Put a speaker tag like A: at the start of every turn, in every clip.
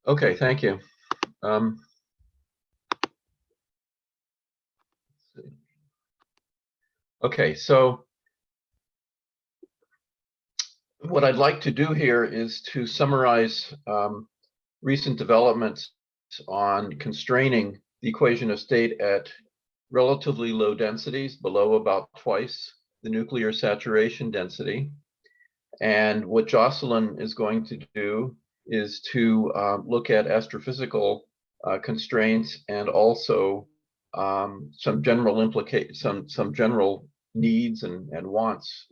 A: Okay, thank you. Okay, so what I'd like to do here is to summarize recent developments on constraining the equation of state at relatively low densities, below about twice the nuclear saturation density. And what Jocelyn is going to do is to look at astrophysical constraints and also some general needs and wants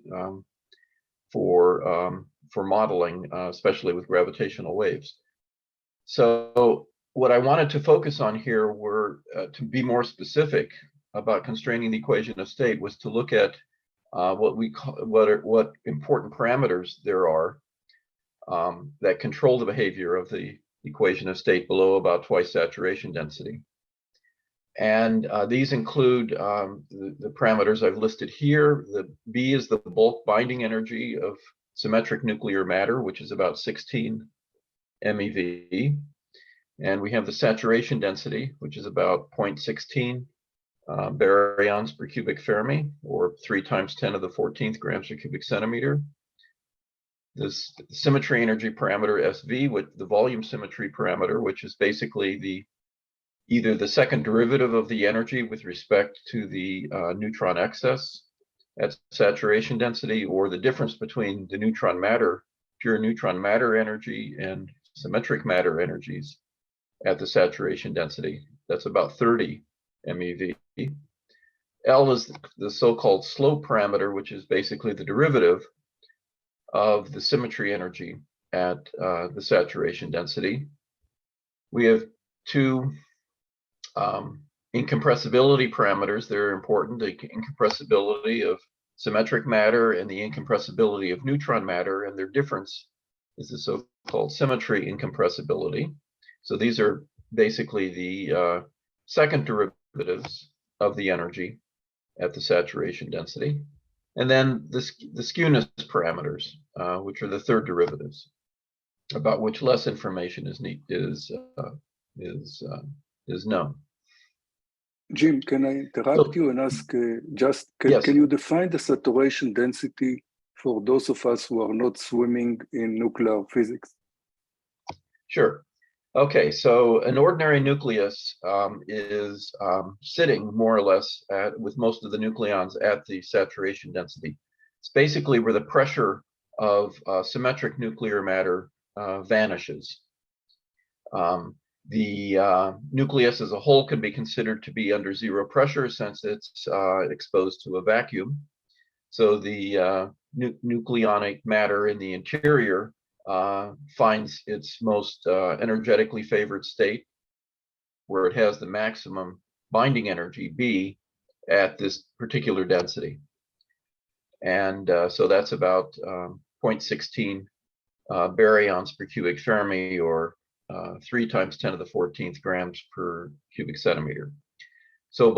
A: for modeling, especially with gravitational waves. So what I wanted to focus on here were, to be more specific about constraining the equation of state, was to look at what important parameters there are that control the behavior of the equation of state below about twice saturation density. And these include the parameters I've listed here. The B is the bulk binding energy of symmetric nuclear matter, which is about 16 MeV. And we have the saturation density, which is about 0.16 baryons per cubic Fermi, or 3 times 10 to the 14th grams per cubic centimeter. This symmetry energy parameter SV, with the volume symmetry parameter, which is basically either the second derivative of the energy with respect to the neutron excess at saturation density, or the difference between the neutron matter, pure neutron matter energy, and symmetric matter energies at the saturation density. That's about 30 MeV. L is the so-called slope parameter, which is basically the derivative of the symmetry energy at the saturation density. We have two incompressibility parameters that are important: the incompressibility of symmetric matter and the incompressibility of neutron matter, and their difference is the so-called symmetry incompressibility. So these are basically the second derivatives of the energy at the saturation density. And then the skewness parameters, which are the third derivatives, about which less information is known.
B: Jim, can I interrupt you and ask,
A: yes.
B: Can you define the saturation density for those of us who are not swimming in nuclear physics?
A: Sure. Okay, so an ordinary nucleus is sitting more or less with most of the nucleons at the saturation density. It's basically where the pressure of symmetric nuclear matter vanishes. The nucleus as a whole can be considered to be under zero pressure since it's exposed to a vacuum. So the nucleonic matter in the interior finds its most energetically favored state, where it has the maximum binding energy, B, at this particular density. And so that's about 0.16 baryons per cubic Fermi, or 3 times 10 to the 14th grams per cubic centimeter. So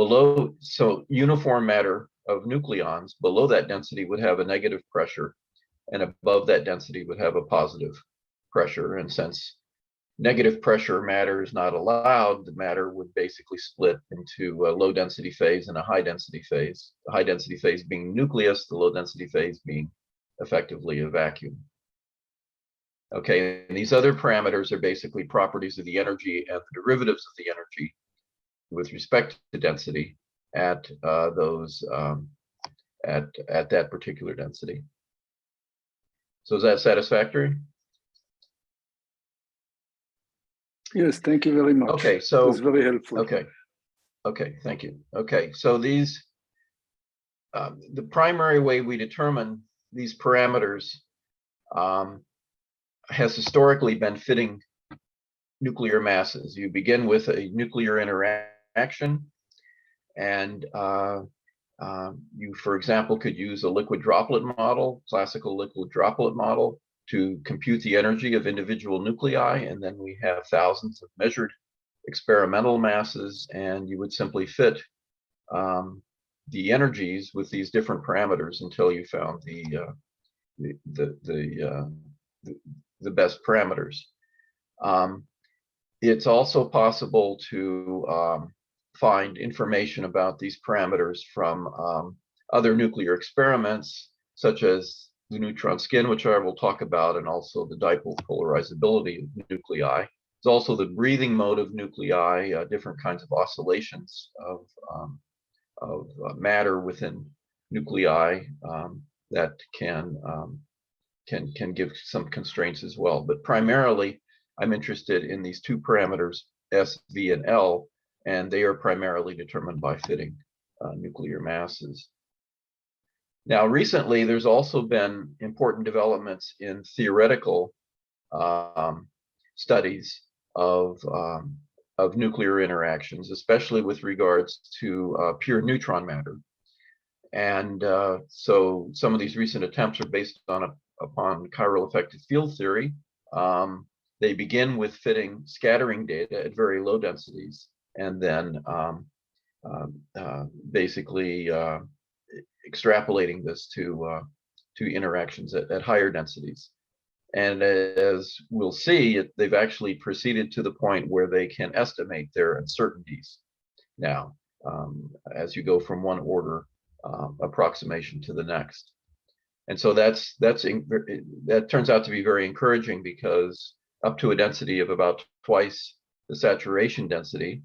A: uniform matter of nucleons below that density would have a negative pressure, and above that density would have a positive pressure. And since negative pressure matter is not allowed, the matter would basically split into a low density phase and a high density phase. The high density phase being nucleus, the low density phase being effectively a vacuum. Okay, and these other parameters are basically properties of the energy and the derivatives of the energy with respect to density at at that particular density. So is that satisfactory?
B: Yes, thank you very much.
A: Okay, so
B: it was very helpful.
A: Okay, thank you. Okay, so these the primary way we determine these parameters has historically been fitting nuclear masses. You begin with a nuclear interaction, and you, for example, could use a liquid droplet model, classical liquid droplet model, to compute the energy of individual nuclei, and then we have thousands of measured experimental masses, and you would simply fit the energies with these different parameters until you found the best parameters. It's also possible to find information about these parameters from other nuclear experiments, such as the neutron skin, which I will talk about, and also the dipole polarizability of nuclei. There's also the breathing mode of nuclei, different kinds of oscillations of matter within nuclei that can give some constraints as well. But primarily, I'm interested in these two parameters, S, V, and L, and they are primarily determined by fitting nuclear masses. Now, recently, there's also been important developments in theoretical studies of nuclear interactions, especially with regards to pure neutron matter. And so some of these recent attempts are based upon chiral effective field theory. They begin with fitting scattering data at very low densities, and then basically extrapolating this to interactions at higher densities. And as we'll see, they've actually proceeded to the point where they can estimate their uncertainties now, as you go from one order approximation to the next. And so that turns out to be very encouraging, because up to a density of about twice the saturation density.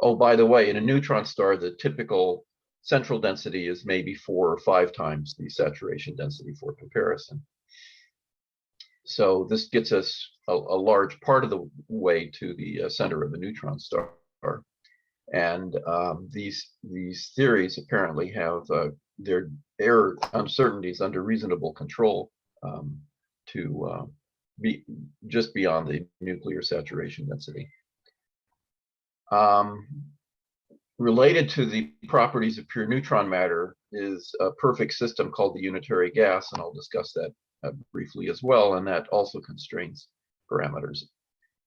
A: Oh, by the way, in a neutron star, the typical central density is maybe 4 or 5 times the saturation density for comparison. So this gets us a large part of the way to the center of a neutron star. And these theories apparently have their error uncertainties under reasonable control to be just beyond the nuclear saturation density. Related to the properties of pure neutron matter is a perfect system called the unitary gas, and I'll discuss that briefly as well, and that also constrains parameters.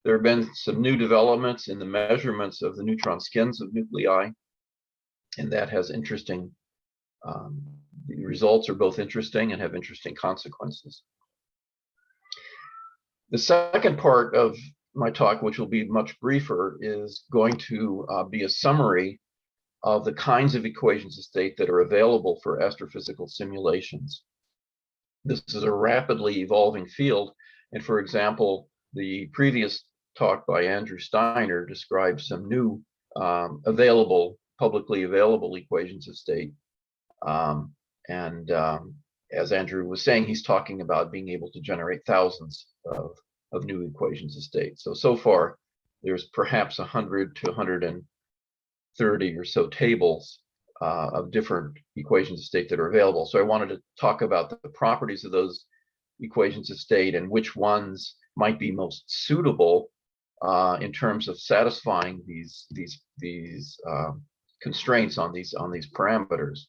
A: There have been some new developments in the measurements of the neutron skins of nuclei, and that has interesting, the results are both interesting and have interesting consequences. The second part of my talk, which will be much briefer, is going to be a summary of the kinds of equations of state that are available for astrophysical simulations. This is a rapidly evolving field, and for example, the previous talk by Andrew Steiner described some new publicly available equations of state. As Andrew was saying, he's talking about being able to generate thousands of new equations of state. So far, there's perhaps 100 to 130 or so tables of different equations of state that are available. So I wanted to talk about the properties of those equations of state and which ones might be most suitable in terms of satisfying these constraints on these parameters.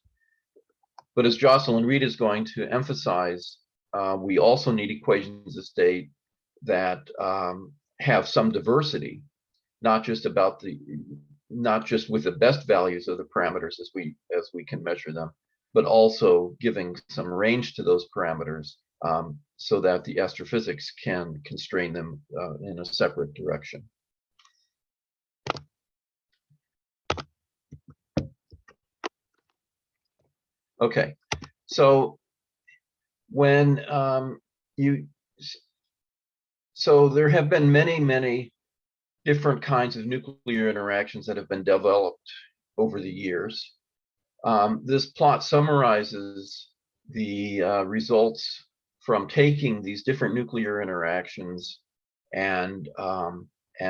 A: But as Jocelyn Reed is going to emphasize, we also need equations of state that have some diversity, not just with the best values of the parameters as we can measure them, but also giving some range to those parameters so that the astrophysics can constrain them in a separate direction. Okay, so when so there have been many different kinds of nuclear interactions that have been developed over the years. This plot summarizes the results from taking these different nuclear interactions and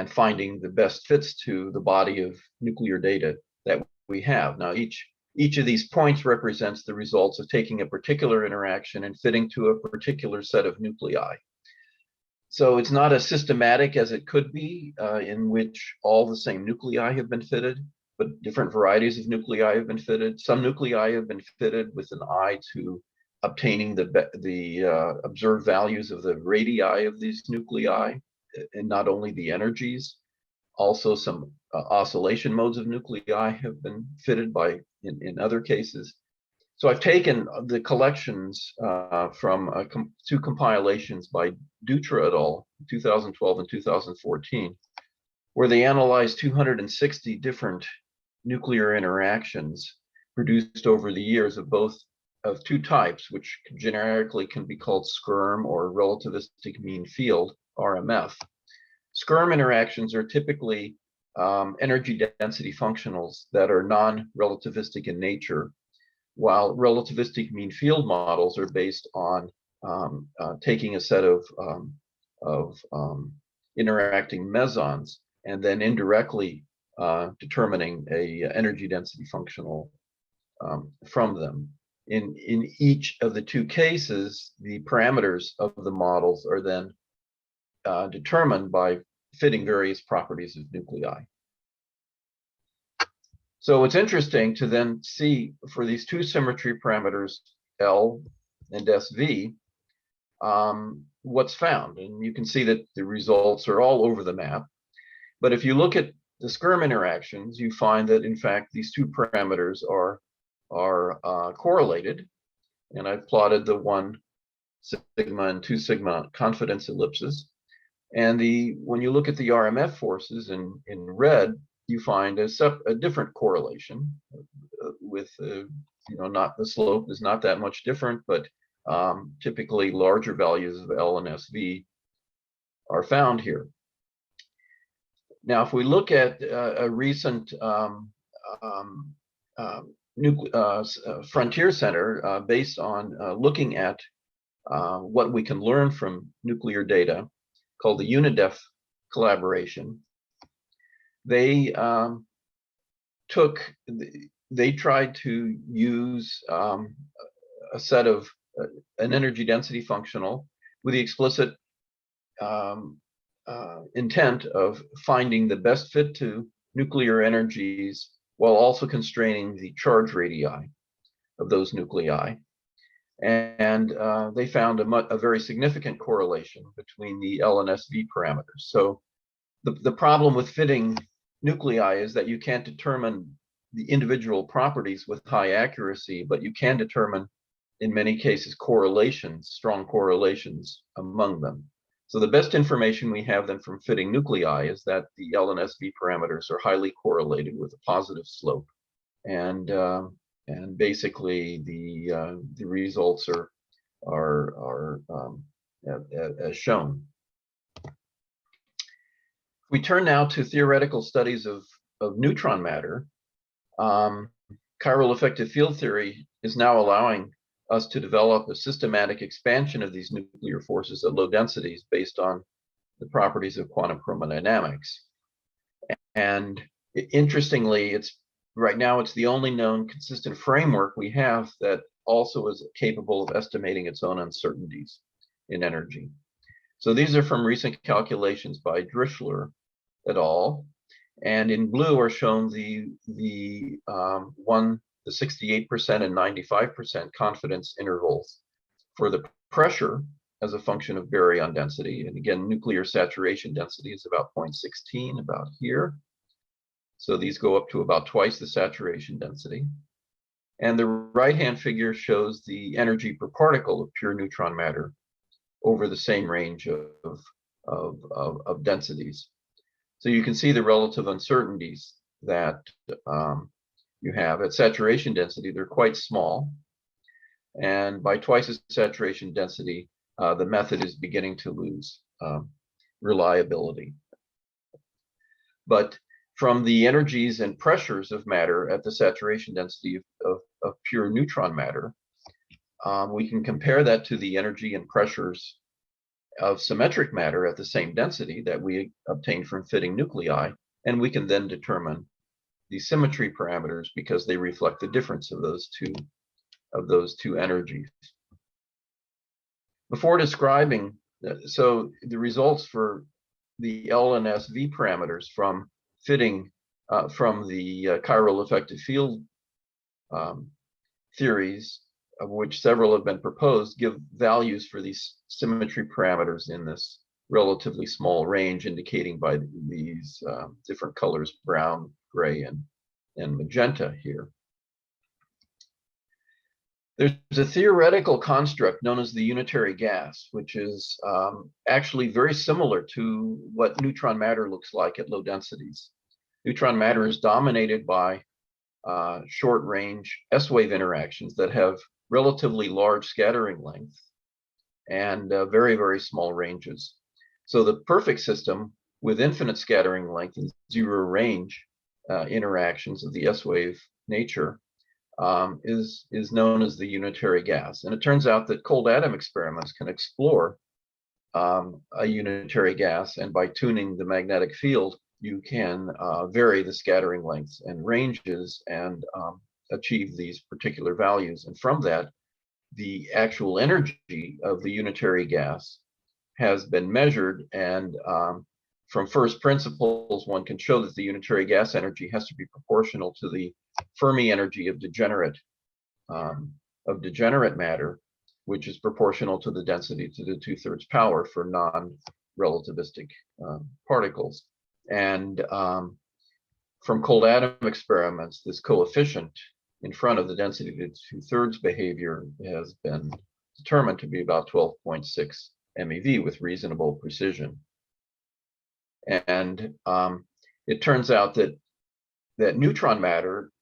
A: finding the best fits to the body of nuclear data that we have. Now, each of these points represents the results of taking a particular interaction and fitting to a particular set of nuclei. So it's not as systematic as it could be, in which all the same nuclei have been fitted, but different varieties of nuclei have been fitted. Some nuclei have been fitted with an eye to obtaining the observed values of the radii of these nuclei, and not only the energies. Also, some oscillation modes of nuclei have been fitted in other cases. So I've taken the collections from two compilations by Dutra et al. 2012 and 2014, where they analyzed 260 different nuclear interactions produced over the years of two types, which generically can be called SCRM or relativistic mean field, RMF. SCRM interactions are typically energy density functionals that are non-relativistic in nature, while relativistic mean field models are based on taking a set of interacting mesons and then indirectly determining a energy density functional from them. In each of the two cases, the parameters of the models are then determined by fitting various properties of nuclei. So it's interesting to then see for these two symmetry parameters, L and SV, what's found. And you can see that the results are all over the map. But if you look at the SCRM interactions, you find that in fact these two parameters are correlated. And I've plotted the 1 sigma and 2 sigma confidence ellipses. And when you look at the RMF forces in red, you find a different correlation with, not the slope is not that much different, but typically larger values of L and SV are found here. Now, if we look at a recent frontier center based on looking at what we can learn from nuclear data, called the UNIDEF collaboration, they tried to use a set of an energy density functional with the explicit intent of finding the best fit to nuclear energies while also constraining the charge radii of those nuclei. And they found a very significant correlation between the L and SV parameters. So the problem with fitting nuclei is that you can't determine the individual properties with high accuracy, but you can determine, in many cases, correlations, strong correlations among them. So the best information we have then from fitting nuclei is that the L and SV parameters are highly correlated with a positive slope. And basically the results are as shown. We turn now to theoretical studies of neutron matter. Chiral effective field theory is now allowing us to develop a systematic expansion of these nuclear forces at low densities based on the properties of quantum chromodynamics. And interestingly, right now it's the only known consistent framework we have that also is capable of estimating its own uncertainties in energy. So these are from recent calculations by Drischler et al. And in blue are shown the 68% and 95% confidence intervals for the pressure as a function of baryon density. And again, nuclear saturation density is about 0.16, about here. So these go up to about twice the saturation density. And the right-hand figure shows the energy per particle of pure neutron matter over the same range of densities. So you can see the relative uncertainties that you have. At saturation density, they're quite small. And by twice the saturation density, the method is beginning to lose reliability. But from the energies and pressures of matter at the saturation density of pure neutron matter, we can compare that to the energy and pressures of symmetric matter at the same density that we obtained from fitting nuclei, and we can then determine the symmetry parameters because they reflect the difference of those two energies. Before describing, so the results for the L and SV parameters from fitting from the chiral effective field theories, of which several have been proposed, give values for these symmetry parameters in this relatively small range, indicating by these different colors, brown, gray, and magenta here. There's a theoretical construct known as the unitary gas, which is actually very similar to what neutron matter looks like at low densities. Neutron matter is dominated by short-range S-wave interactions that have relatively large scattering length and very, very small ranges. So the perfect system with infinite scattering length and zero range interactions of the S-wave nature is known as the unitary gas. And it turns out that cold atom experiments can explore a unitary gas, and by tuning the magnetic field, you can vary the scattering lengths and ranges and achieve these particular values. And from that, the actual energy of the unitary gas has been measured, and from first principles, one can show that the unitary gas energy has to be proportional to the Fermi energy of degenerate matter, which is proportional to the density to the 2/3 power for non-relativistic particles. And from cold atom experiments, this coefficient in front of the density to 2/3 behavior has been determined to be about 12.6 MeV with reasonable precision. And it turns out that neutron matter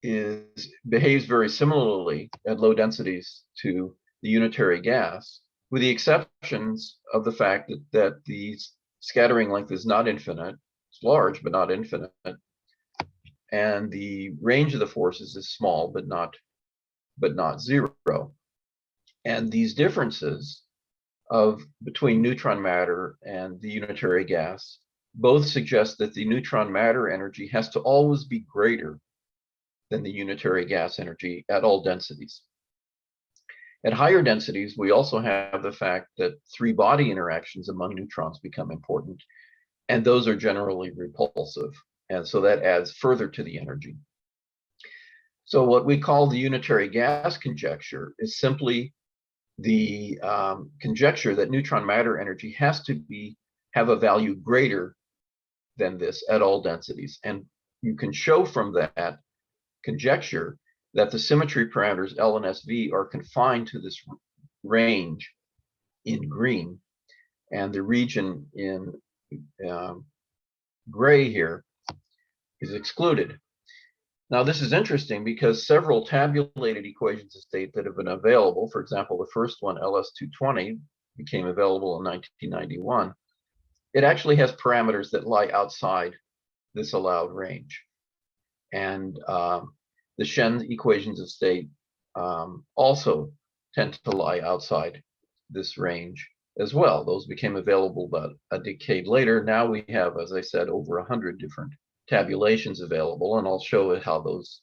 A: behaves very similarly at low densities to the unitary gas, with the exceptions of the fact that the scattering length is not infinite. It's large, but not infinite. And the range of the forces is small, but not zero. And these differences between neutron matter and the unitary gas both suggest that the neutron matter energy has to always be greater than the unitary gas energy at all densities. At higher densities, we also have the fact that three-body interactions among neutrons become important, and those are generally repulsive. And so that adds further to the energy. So what we call the unitary gas conjecture is simply the conjecture that neutron matter energy has to have a value greater than this at all densities. And you can show from that conjecture that the symmetry parameters L and SV are confined to this range in green, and the region in gray here is excluded. Now, this is interesting because several tabulated equations of state that have been available, for example, the first one, LS220, became available in 1991. It actually has parameters that lie outside this allowed range. And the Shen equations of state also tend to lie outside this range as well. Those became available about a decade later. Now we have, as I said, over 100 different tabulations available, and I'll show how those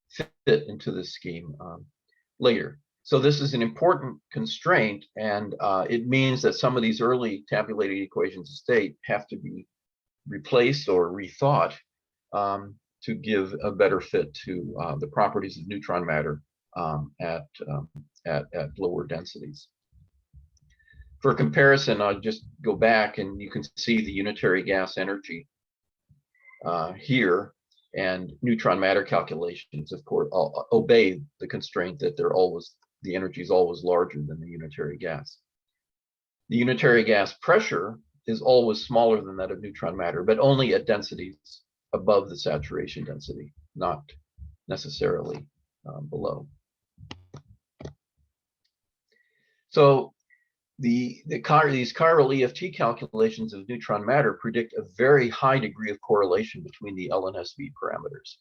A: fit into this scheme later. So this is an important constraint, and it means that some of these early tabulated equations of state have to be replaced or rethought to give a better fit to the properties of neutron matter at lower densities. For comparison, I'll just go back and you can see the unitary gas energy here, and neutron matter calculations, of course, obey the constraint that the energy is always larger than the unitary gas. The unitary gas pressure is always smaller than that of neutron matter, but only at densities above the saturation density, not necessarily below. So these chiral EFT calculations of neutron matter predict a very high degree of correlation between the L and SV parameters.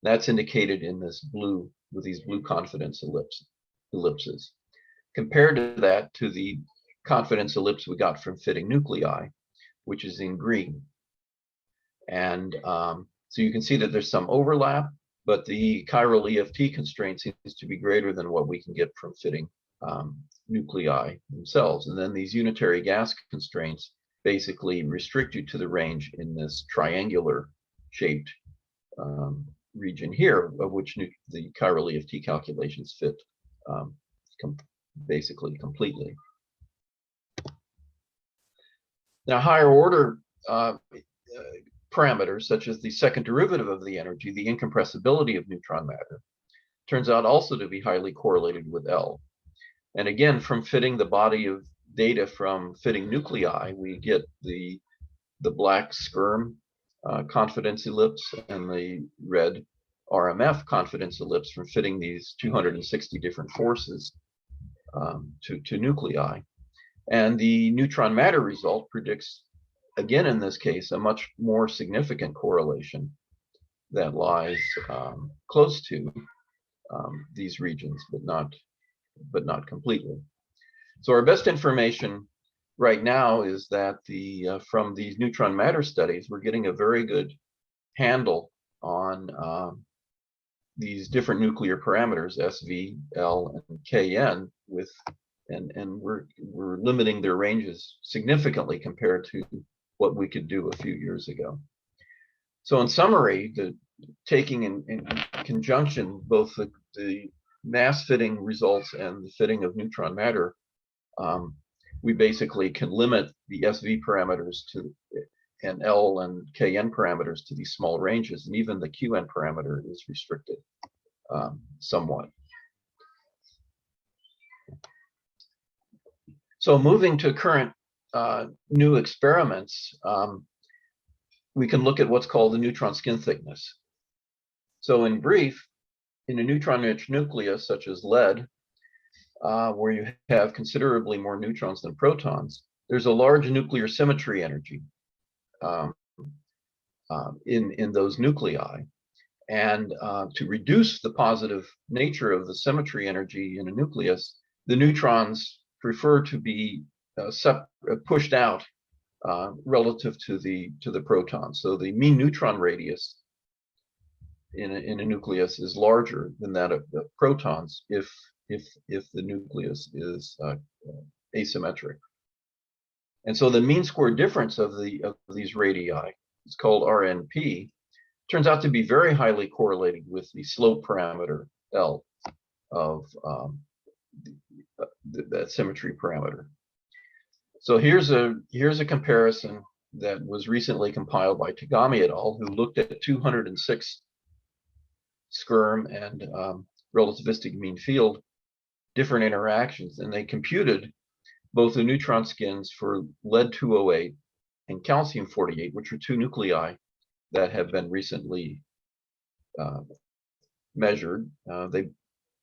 A: That's indicated in this blue, with these blue confidence ellipses. Compared to that, to the confidence ellipse we got from fitting nuclei, which is in green. And so you can see that there's some overlap, but the chiral EFT constraint seems to be greater than what we can get from fitting nuclei themselves. And then these unitary gas constraints basically restrict you to the range in this triangular shaped region here, of which the chiral EFT calculations fit basically completely. Now, higher order parameters, such as the second derivative of the energy, the incompressibility of neutron matter, turns out also to be highly correlated with L. And again, from fitting the body of data from fitting nuclei, we get the black SCRM confidence ellipse and the red RMF confidence ellipse from fitting these 260 different forces to nuclei. And the neutron matter result predicts, again in this case, a much more significant correlation that lies close to these regions, but not completely. So our best information right now is that from these neutron matter studies, we're getting a very good handle on these different nuclear parameters, SV, L, and Kn, and we're limiting their ranges significantly compared to what we could do a few years ago. So in summary, taking in conjunction both the mass fitting results and the fitting of neutron matter, we basically can limit the SV parameters and L and Kn parameters to these small ranges, and even the Qn parameter is restricted somewhat. So moving to current new experiments, we can look at what's called the neutron skin thickness. So in brief, in a neutron-rich nucleus such as lead, where you have considerably more neutrons than protons, there's a large nuclear symmetry energy in those nuclei. And to reduce the positive nature of the symmetry energy in a nucleus, the neutrons prefer to be pushed out relative to the protons. So the mean neutron radius in a nucleus is larger than that of the protons if the nucleus is asymmetric. And so the mean square difference of these radii, it's called RNP, turns out to be very highly correlated with the slope parameter L of that symmetry parameter. So here's a comparison that was recently compiled by Tagami et al., who looked at 206 SCRM and relativistic mean field different interactions, and they computed both the neutron skins for lead-208 and calcium-48, which are two nuclei that have been recently measured.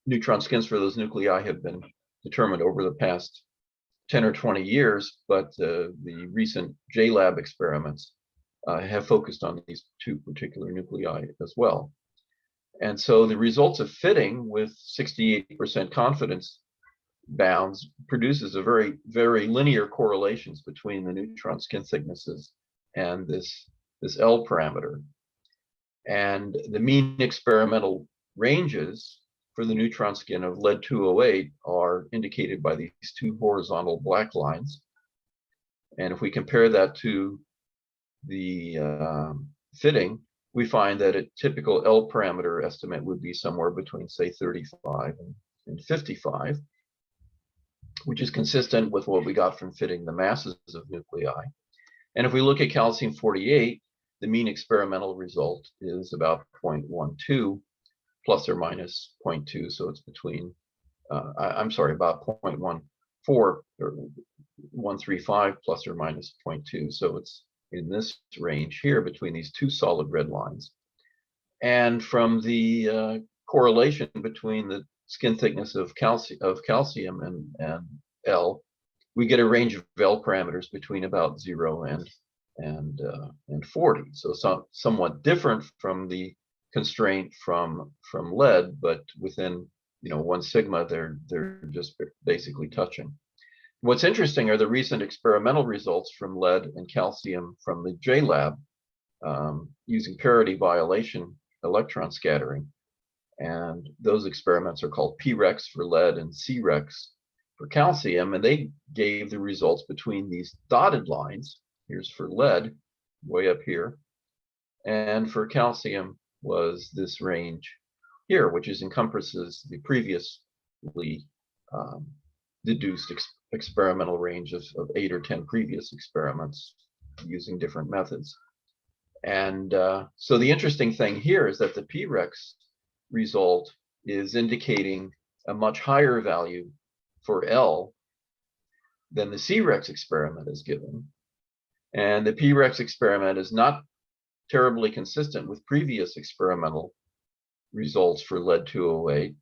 A: Neutron skins for those nuclei have been determined over the past 10 or 20 years, but the recent JLab experiments have focused on these two particular nuclei as well. And so the results of fitting with 68% confidence bounds produces a very, very linear correlations between the neutron skin thicknesses and this L parameter. And the mean experimental ranges for the neutron skin of lead-208 are indicated by these two horizontal black lines. And if we compare that to the fitting, we find that a typical L parameter estimate would be somewhere between, say, 35 and 55, which is consistent with what we got from fitting the masses of nuclei. And if we look at calcium-48, the mean experimental result is about 0.12 plus or minus 0.2. So it's between, I'm sorry, about 0.14 or 135 plus or minus 0.2. So it's in this range here between these two solid red lines. And from the correlation between the skin thickness of calcium and L, we get a range of L parameters between about 0 and 40. So somewhat different from the constraint from lead, but within 1 sigma, they're just basically touching. What's interesting are the recent experimental results from lead and calcium from the JLab using parity violation electron scattering. And those experiments are called PREX for lead and CREX for calcium. And they gave the results between these dotted lines. Here's for lead, way up here. And for calcium was this range here, which encompasses the previously deduced experimental range of 8 or 10 previous experiments using different methods. And so the interesting thing here is that the PREX result is indicating a much higher value for L than the C-Rex experiment is given. And the P-Rex experiment is not terribly consistent with previous experimental results for lead-208.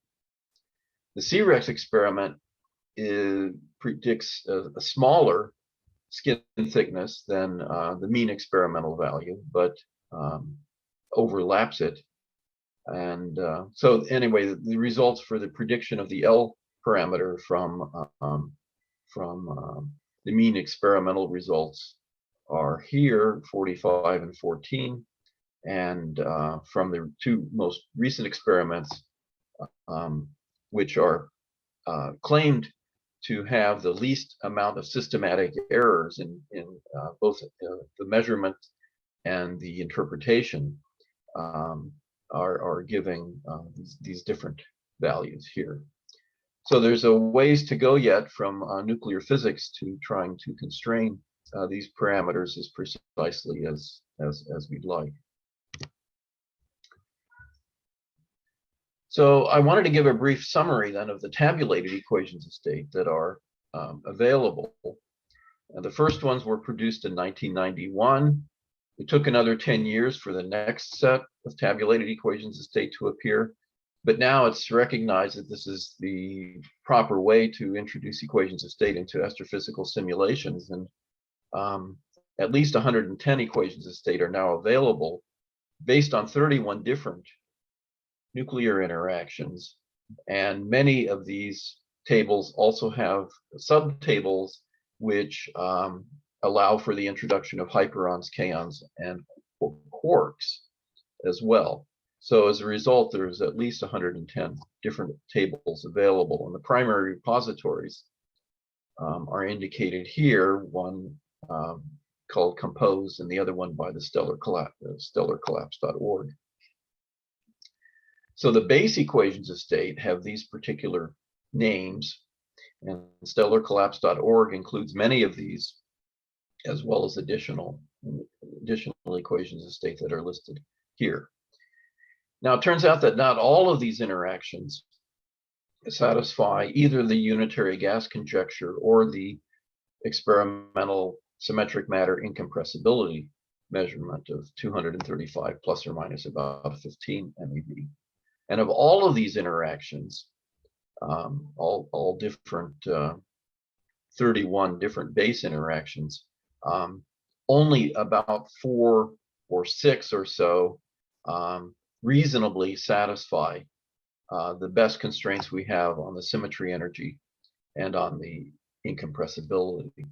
A: The C-Rex experiment predicts a smaller skin thickness than the mean experimental value, but overlaps it. And so anyway, the results for the prediction of the L parameter from the mean experimental results are here, 45 and 14. And from the two most recent experiments, which are claimed to have the least amount of systematic errors in both the measurement and the interpretation, are giving these different values here. So there's a ways to go yet from nuclear physics to trying to constrain these parameters as precisely as we'd like. So I wanted to give a brief summary then of the tabulated equations of state that are available. The first ones were produced in 1991. It took another 10 years for the next set of tabulated equations of state to appear, but now it's recognized that this is the proper way to introduce equations of state into astrophysical simulations, and at least 110 equations of state are now available based on 31 different nuclear interactions, and many of these tables also have subtables which allow for the introduction of hyperons, kaons, and quarks as well. So as a result, there's at least 110 different tables available, and the primary repositories are indicated here, one called Compose and the other one by the stellarcollapse.org. So the base equations of state have these particular names, and stellarcollapse.org includes many of these, as well as additional equations of state that are listed here. Now, it turns out that not all of these interactions satisfy either the unitary gas conjecture or the experimental symmetric matter incompressibility measurement of 235 plus or minus about 15 MeV. And of all of these interactions, all different 31 different base interactions, only about 4 or 6 or so reasonably satisfy the best constraints we have on the symmetry energy and on the incompressibility.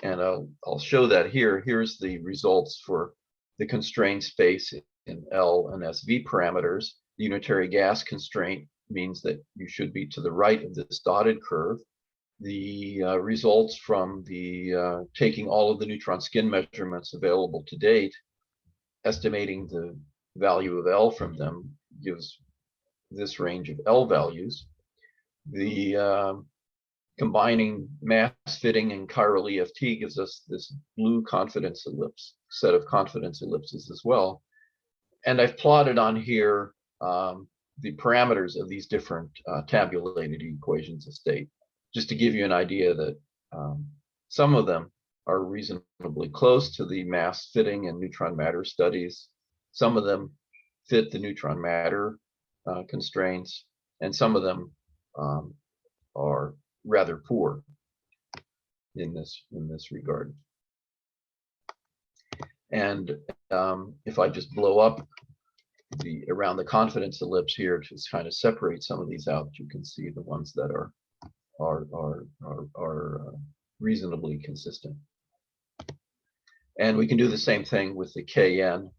A: And I'll show that here. Here's the results for the constrained space in L and SV parameters. The unitary gas constraint means that you should be to the right of this dotted curve. The results from the taking all of the neutron skin measurements available to date, estimating the value of L from them, gives this range of L values. The combining mass fitting and chiral EFT gives us this blue confidence ellipse, set of confidence ellipses as well. And I've plotted on here the parameters of these different tabulated equations of state, just to give you an idea that some of them are reasonably close to the mass fitting and neutron matter studies. Some of them fit the neutron matter constraints, and some of them are rather poor in this regard. And if I just blow up around the confidence ellipse here to kind of separate some of these out, you can see the ones that are reasonably consistent. And we can do the same thing with the KN,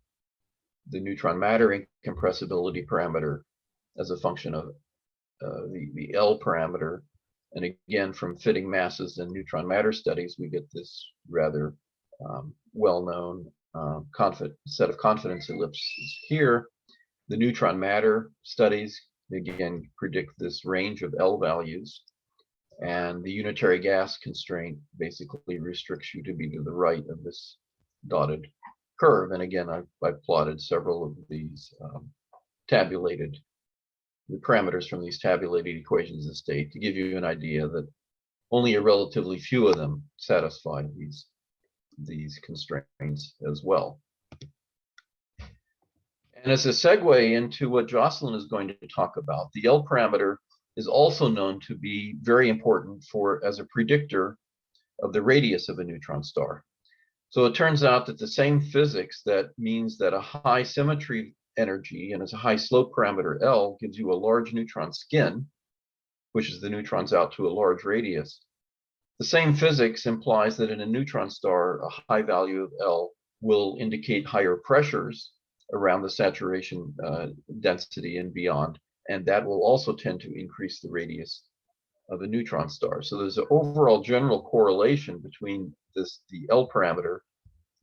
A: the neutron matter incompressibility parameter, as a function of the L parameter. And again, from fitting masses and neutron matter studies, we get this rather well-known set of confidence ellipses here. The neutron matter studies, again, predict this range of L values. And the unitary gas constraint basically restricts you to be to the right of this dotted curve. And again, I've plotted several of these tabulated the parameters from these tabulated equations of state to give you an idea that only a relatively few of them satisfy these constraints as well. And as a segue into what Jocelyn is going to talk about, the L parameter is also known to be very important as a predictor of the radius of a neutron star. So it turns out that the same physics that means that a high symmetry energy and as a high slope parameter L gives you a large neutron skin, which is the neutrons out to a large radius. The same physics implies that in a neutron star, a high value of L will indicate higher pressures around the saturation density and beyond, and that will also tend to increase the radius of a neutron star. So there's an overall general correlation between the L parameter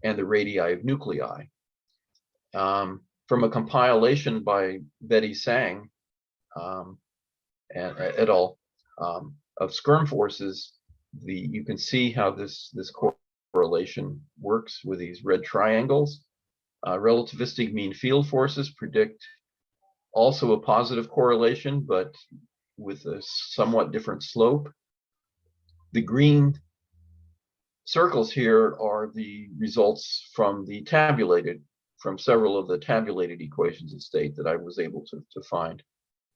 A: and the radii of nuclei. From a compilation by Betty Sang and et al. Of Skirm forces, you can see how this correlation works with these red triangles. Relativistic mean field forces predict also a positive correlation, but with a somewhat different slope. The green circles here are the results from several of the tabulated equations of state that I was able to find.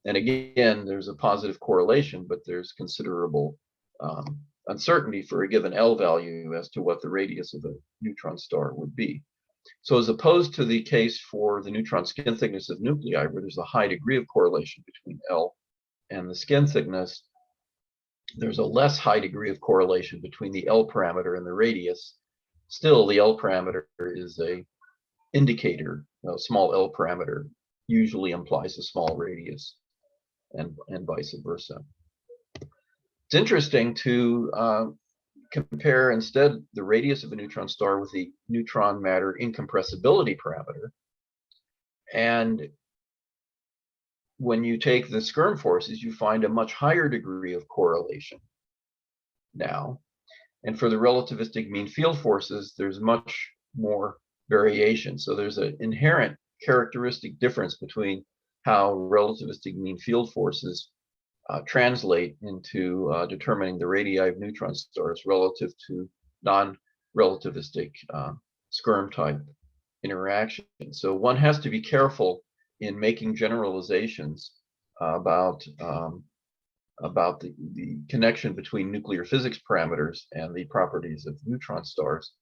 A: And again, there's a positive correlation, but there's considerable uncertainty for a given L value as to what the radius of a neutron star would be. So as opposed to the case for the neutron skin thickness of nuclei, where there's a high degree of correlation between L and the skin thickness, there's a less high degree of correlation between the L parameter and the radius. Still, the L parameter is a indicator. A small L parameter usually implies a small radius, and vice versa. It's interesting to compare instead the radius of a neutron star with the neutron matter incompressibility parameter. And when you take the Skirm forces, you find a much higher degree of correlation now. And for the relativistic mean field forces, there's much more variation. So there's an inherent characteristic difference between how relativistic mean field forces translate into determining the radii of neutron stars relative to non-relativistic Skirm type interaction. So one has to be careful in making generalizations about the connection between nuclear physics parameters and the properties of neutron stars,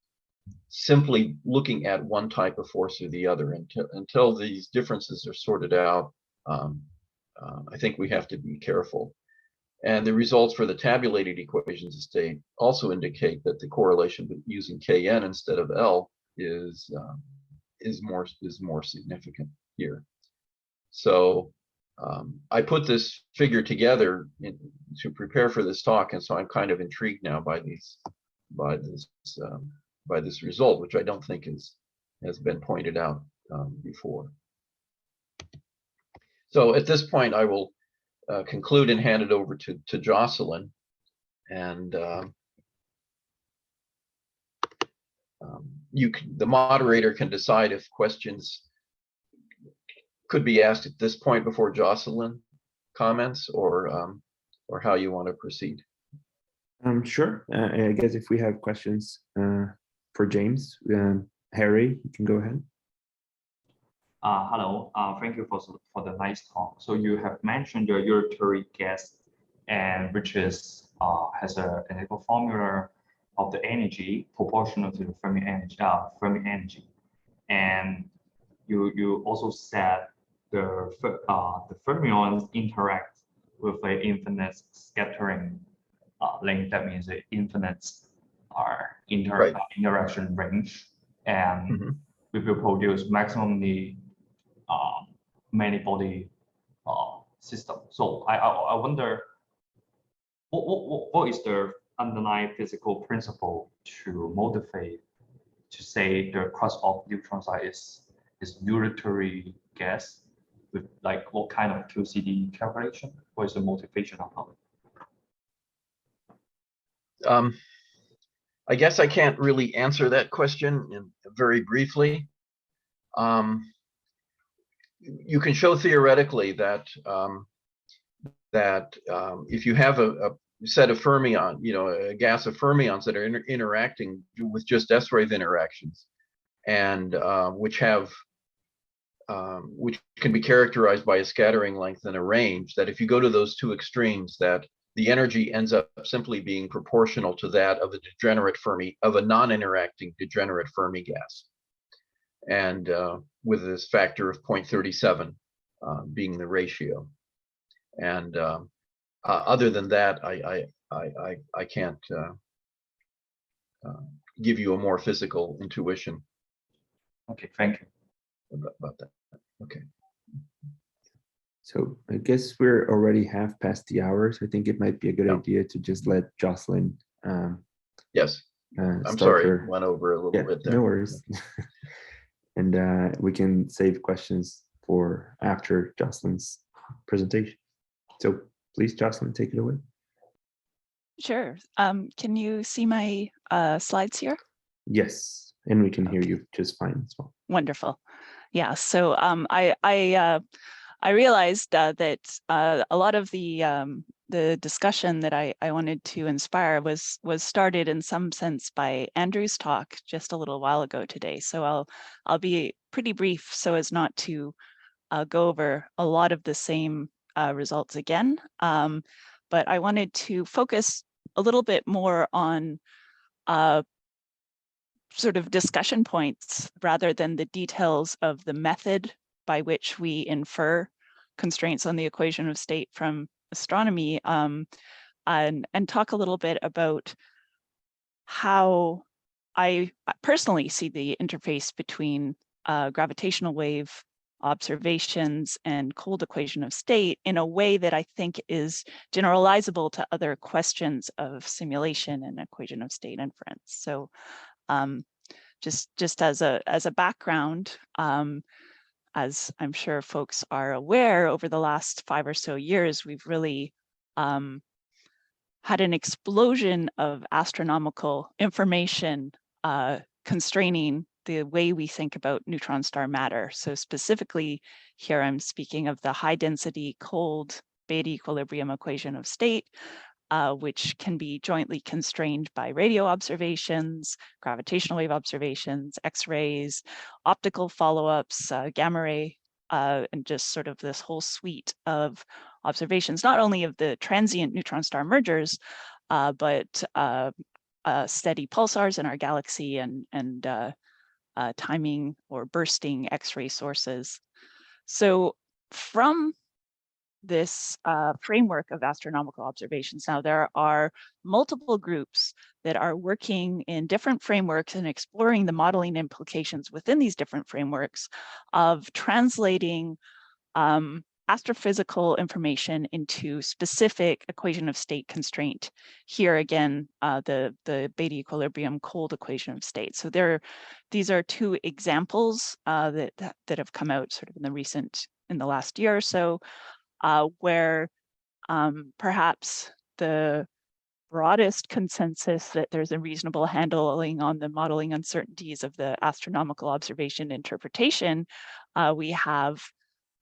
A: simply looking at one type of force or the other. Until these differences are sorted out, I think we have to be careful. And the results for the tabulated equations of state also indicate that the correlation using Kn instead of L is more significant here. So I put this figure together to prepare for this talk, and so I'm kind of intrigued now by this result, which I don't think has been pointed out before. So at this point, I will conclude and hand it over to Jocelyn, and the moderator can decide if questions could be asked at this point before Jocelyn comments, or how you want to proceed.
C: Sure. I guess if we have questions for James, Harry, you can go ahead.
D: Hello. Thank you for the nice talk. So you have mentioned the unitary gas, and which is has an analytical formula of the energy proportional to the Fermi energy, and you also said the fermions interact with an infinite scattering length. That means the infinite interaction range, and we will produce maximally many-body system. So I wonder what is the underlying physical principle to motivate to say the crust of neutron star is unitary gas, with like what kind of QCD calculation? What is the motivation of it?
A: I guess I can't really answer that question very briefly. You can show theoretically that that if you have a set of fermion, a gas of fermions that are interacting with just S-wave interactions, and which can be characterized by a scattering length and a range, that if you go to those two extremes, that the energy ends up simply being proportional to that of a degenerate Fermi, of a non-interacting degenerate Fermi gas, and with this factor of 0.37 being the ratio. And other than that, I can't give you a more physical intuition
D: Okay, thank you.
A: about that. Okay.
C: So I guess we're already half past the hour, so I think it might be a good idea to just let Jocelyn
A: Yes. I'm
C: start
A: sorry,
C: her.
A: went over a little bit there.
C: No worries. And we can save questions for after Jocelyn's presentation. So please, Jocelyn, take it away.
E: Sure. Can you see my slides here?
C: Yes, and we can hear you just fine as well.
E: Wonderful. Yeah. So I realized that a lot of the discussion that I wanted to inspire was started in some sense by Andrew's talk just a little while ago today. So I'll be pretty brief so as not to go over a lot of the same results again. But I wanted to focus a little bit more on sort of discussion points rather than the details of the method by which we infer constraints on the equation of state from astronomy, and talk a little bit about how I personally see the interface between gravitational wave observations and cold equation of state in a way that I think is generalizable to other questions of simulation and equation of state inference. So just as a background, as I'm sure folks are aware, over the last 5 or so years, we've really had an explosion of astronomical information constraining the way we think about neutron star matter. So specifically here, I'm speaking of the high density cold beta equilibrium equation of state, which can be jointly constrained by radio observations, gravitational wave observations, X-rays, optical follow-ups, gamma ray, and just sort of this whole suite of observations, not only of the transient neutron star mergers, but steady pulsars in our galaxy and timing or bursting X-ray sources. So from this framework of astronomical observations, now there are multiple groups that are working in different frameworks and exploring the modeling implications within these different frameworks of translating astrophysical information into specific equation of state constraint. Here again, the beta equilibrium cold equation of state. So these are two examples that have come out sort of in the last year or so, where perhaps the broadest consensus that there's a reasonable handling on the modeling uncertainties of the astronomical observation interpretation, we have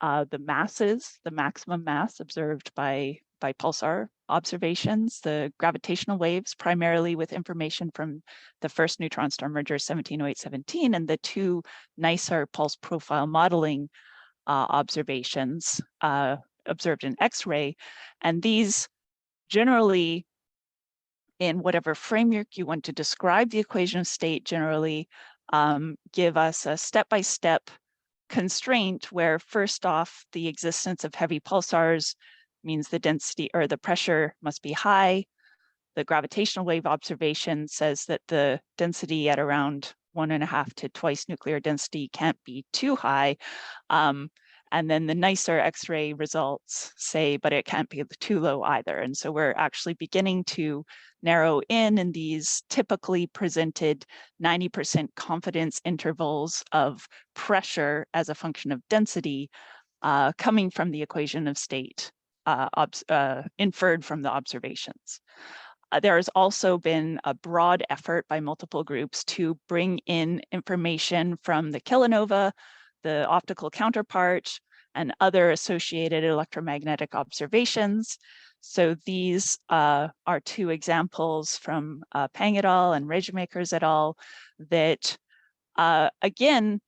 E: the masses, the maximum mass observed by pulsar observations, the gravitational waves, primarily with information from the first neutron star merger 1708-17, and the two NICER pulse profile modeling observations observed in X-ray. And these generally, in whatever framework you want to describe the equation of state, generally give us a step-by-step constraint where first off, the existence of heavy pulsars means the density or the pressure must be high. The gravitational wave observation says that the density at around 1.5 to twice nuclear density can't be too high. And then the NICER X-ray results say, but it can't be too low either. And so we're actually beginning to narrow in these typically presented 90% confidence intervals of pressure as a function of density coming from the equation of state inferred from the observations. There has also been a broad effort by multiple groups to bring in information from the kilonova, the optical counterpart, and other associated electromagnetic observations. So these are two examples from Pang et al. And Regemakers et al. That again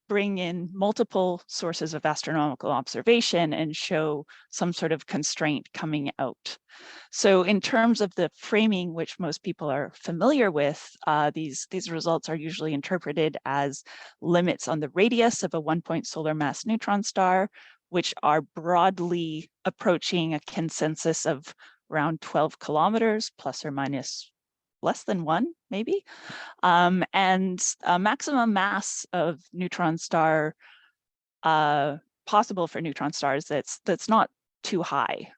E: bring in multiple sources of astronomical observation and show some sort of constraint coming out. So in terms of the framing, which most people are familiar with, these results are usually interpreted as limits on the radius of a 1-point solar mass neutron star, which are broadly approaching a consensus of around 12 kilometers, plus or minus less than 1, maybe. And a maximum mass of neutron star possible for neutron stars that's not too high,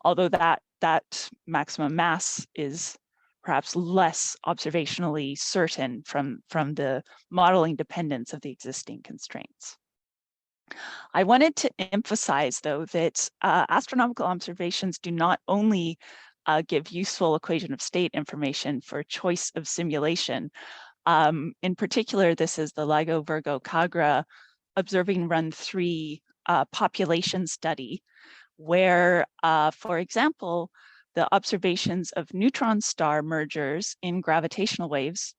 E: although that maximum mass is perhaps less observationally certain from the modeling dependence of the existing constraints. I wanted to emphasize, though, that astronomical observations do not only give useful equation of state information for choice of simulation. In particular, this is the LIGO Virgo Kagra observing run 3 population study, where, for example, the observations of neutron star mergers in gravitational waves,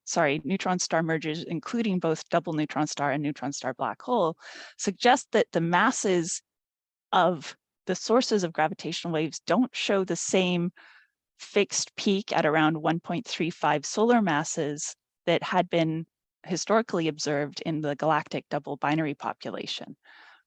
E: neutron star mergers, including both double neutron star and neutron star black hole, suggest that the masses of the sources of gravitational waves don't show the same fixed peak at around 1.35 solar masses that had been historically observed in the galactic double binary population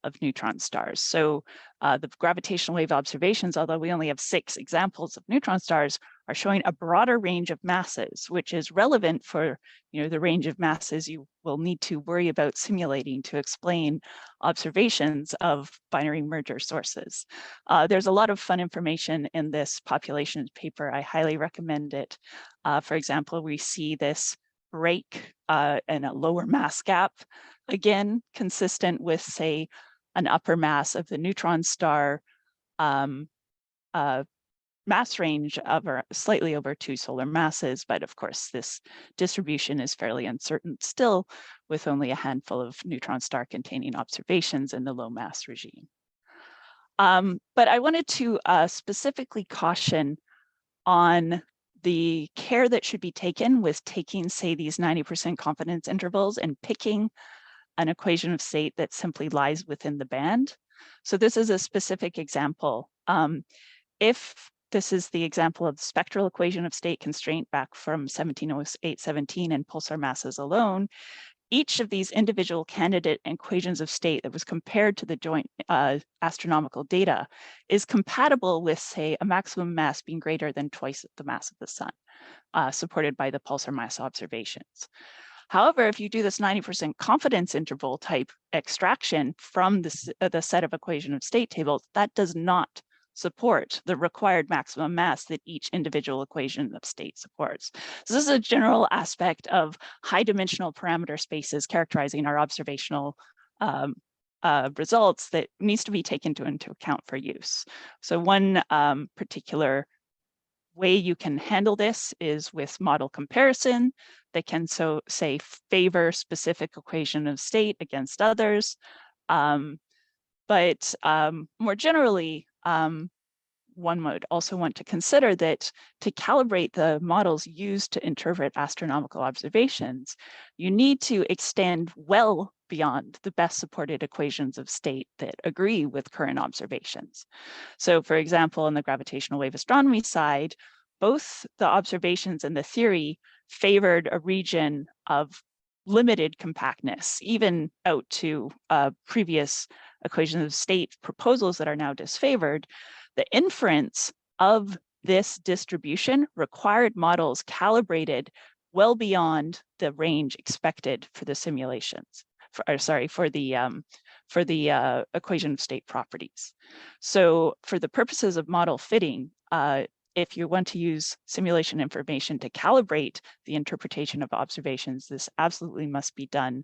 E: of neutron stars. So the gravitational wave observations, although we only have 6 examples of neutron stars, are showing a broader range of masses, which is relevant for the range of masses you will need to worry about simulating to explain observations of binary merger sources. There's a lot of fun information in this population paper. I highly recommend it. For example, we see this break and a lower mass gap, again, consistent with, say, an upper mass of the neutron star mass range of slightly over 2 solar masses. But of course, this distribution is fairly uncertain still, with only a handful of neutron star containing observations in the low mass regime. But I wanted to specifically caution on the care that should be taken with taking, say, these 90% confidence intervals and picking an equation of state that simply lies within the band. So this is a specific example. If this is the example of the spectral equation of state constraint back from 1708-17 and pulsar masses alone, each of these individual candidate equations of state that was compared to the joint astronomical data is compatible with, say, a maximum mass being greater than twice the mass of the sun, supported by the pulsar mass observations. However, if you do this 90% confidence interval type extraction from the set of equation of state tables, that does not support the required maximum mass that each individual equation of state supports. So this is a general aspect of high dimensional parameter spaces characterizing our observational results that needs to be taken into account for use. So one particular way you can handle this is with model comparison that can, say, favor specific equation of state against others. But more generally, one would also want to consider that to calibrate the models used to interpret astronomical observations, you need to extend well beyond the best supported equations of state that agree with current observations. So for example, on the gravitational wave astronomy side, both the observations and the theory favored a region of limited compactness, even out to previous equations of state proposals that are now disfavored. The inference of this distribution required models calibrated well beyond the range expected for the simulations, for the equation of state properties. So for the purposes of model fitting, if you want to use simulation information to calibrate the interpretation of observations, this absolutely must be done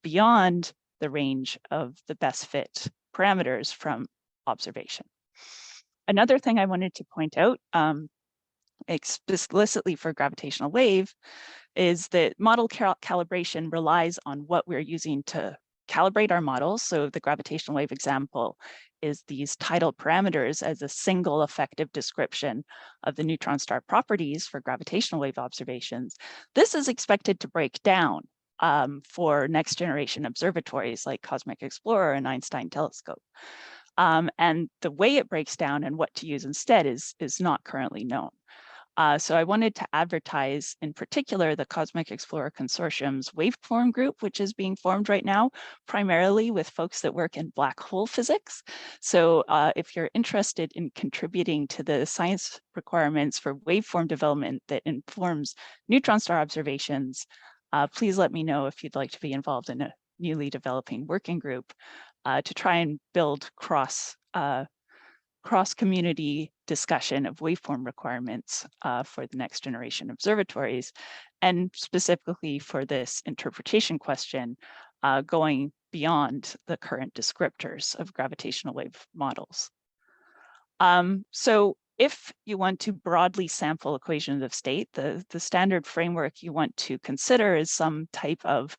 E: beyond the range of the best fit parameters from observation. Another thing I wanted to point out explicitly for gravitational wave is that model calibration relies on what we're using to calibrate our models. So the gravitational wave example is these tidal parameters as a single effective description of the neutron star properties for gravitational wave observations. This is expected to break down for next generation observatories like Cosmic Explorer and Einstein Telescope. And the way it breaks down and what to use instead is not currently known. So I wanted to advertise in particular the Cosmic Explorer Consortium's waveform group, which is being formed right now, primarily with folks that work in black hole physics. So if you're interested in contributing to the science requirements for waveform development that informs neutron star observations, please let me know if you'd like to be involved in a newly developing working group to try and build cross-community discussion of waveform requirements for the next generation observatories, and specifically for this interpretation question, going beyond the current descriptors of gravitational wave models. So if you want to broadly sample equations of state, the standard framework you want to consider is some type of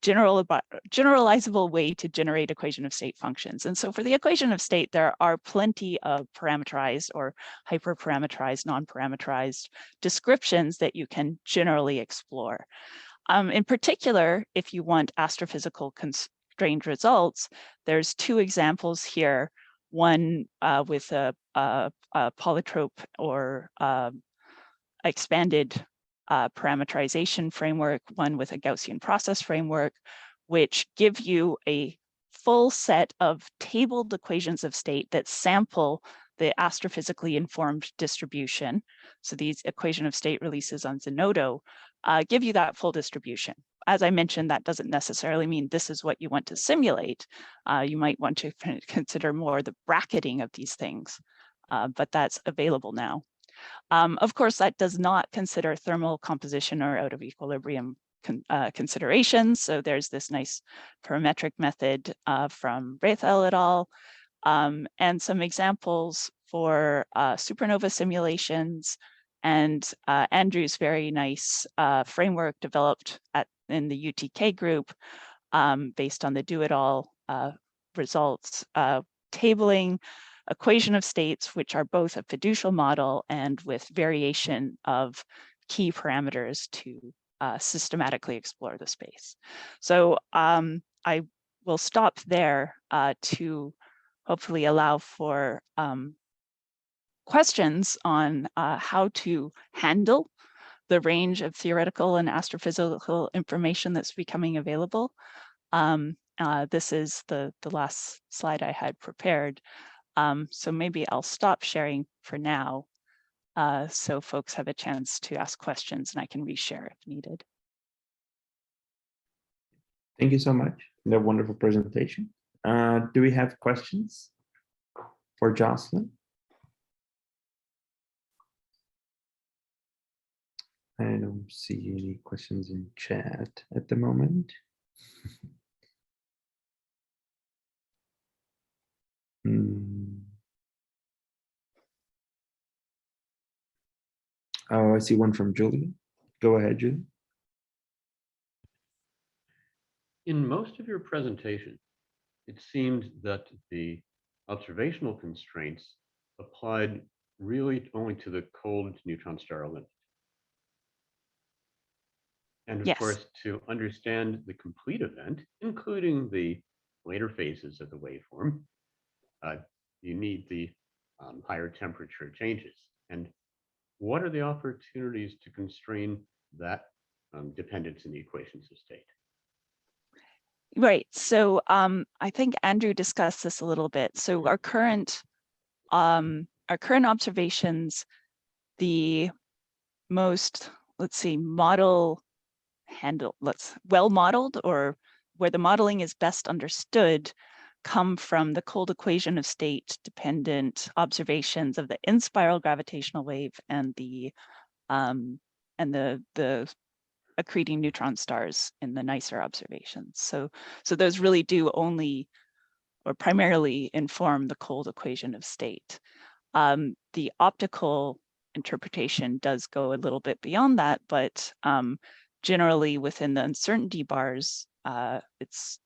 E: generalizable way to generate equation of state functions. And so for the equation of state, there are plenty of parameterized or hyperparameterized, non-parameterized descriptions that you can generally explore. In particular, if you want astrophysical constrained results, there's two examples here, one with a polytrope or expanded parameterization framework, one with a Gaussian process framework, which give you a full set of tabled equations of state that sample the astrophysically informed distribution. So these equation of state releases on Zenodo give you that full distribution. As I mentioned, that doesn't necessarily mean this is what you want to simulate. You might want to consider more the bracketing of these things, but that's available now. Of course, that does not consider thermal composition or out of equilibrium considerations. So there's this nice parametric method from Raethel et al. And some examples for supernova simulations, and Andrew's very nice framework developed in the UTK group based on the Do It All results, tabling equation of states, which are both a fiducial model and with variation of key parameters to systematically explore the space. So I will stop there to hopefully allow for questions on how to handle the range of theoretical and astrophysical information that's becoming available. This is the last slide I had prepared. So maybe I'll stop sharing for now so folks have a chance to ask questions and I can reshare if needed.
C: Thank you so much for that wonderful presentation. Do we have questions for Jocelyn? I don't see any questions in chat at the moment. Oh, I see one from Julia. Go ahead, Julia.
F: In most of your presentation, it seemed that the observational constraints applied really only to the cold neutron star limit. And of
E: Yes.
F: course, to understand the complete event, including the later phases of the waveform, you need the higher temperature changes. And what are the opportunities to constrain that dependence in the equations of state?
E: Right. So I think Andrew discussed this a little bit. So our current observations, the most, let's see, well modeled, or where the modeling is best understood, come from the cold equation of state dependent observations of the in-spiral gravitational wave and the accreting neutron stars in the nicer observations. So those really do only or primarily inform the cold equation of state. The optical interpretation does go a little bit beyond that, but generally within the uncertainty bars, it's